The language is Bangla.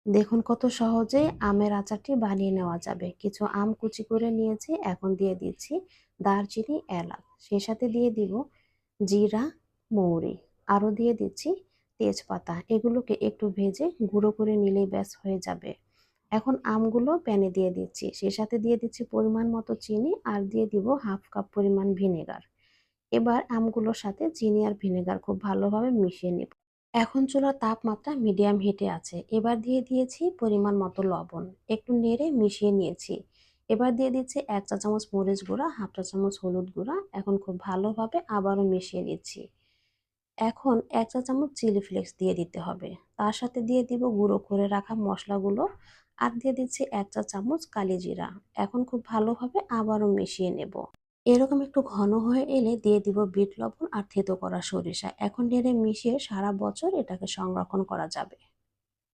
দেখুন কত সহজেই আমের আচারটি বানিয়ে নেওয়া যাবে। কিছু আম কুচি করে নিয়েছি, এখন দিয়ে দিচ্ছি দারচিনি, এলাচ, সেই সাথে দিয়ে দিব জিরা, মৌরি, আরও দিয়ে দিচ্ছি তেজপাতা। এগুলোকে একটু ভেজে গুঁড়ো করে নিলেই ব্যাস হয়ে যাবে। এখন আমগুলো প্যানে দিয়ে দিচ্ছি, সেই সাথে দিয়ে দিচ্ছি পরিমাণ মতো চিনি আর দিয়ে দিব হাফ কাপ পরিমাণ ভিনেগার। এবার আমগুলোর সাথে চিনি আর ভিনেগার খুব ভালোভাবে মিশিয়ে নেব। এখন চুলার তাপমাত্রা মিডিয়াম হিটে আছে। এবার দিয়ে দিয়েছি পরিমাণ মতো লবণ, একটু নেড়ে মিশিয়ে নিয়েছি। এবার দিয়ে দিচ্ছি 1 চা চামচ মরিচ গুঁড়া, হাফ চা চামচ হলুদ গুঁড়া। এখন খুব ভালোভাবে আবারও মিশিয়ে দিচ্ছি। এখন 1 চা চামচ চিলি ফ্লেক্স দিয়ে দিতে হবে। তার সাথে দিয়ে দিব গুঁড়ো করে রাখা মশলাগুলো আর দিয়ে দিচ্ছি 1 চা চামচ কালি জিরা। এখন খুব ভালোভাবে আবারও মিশিয়ে নেব। এরকম একটু ঘন হয়ে এলে দিয়ে দিব বিট লবণ আর থেতো করা সরিষা। এখন নেড়ে মিশিয়ে সারা বছর এটাকে সংরক্ষণ করা যাবে।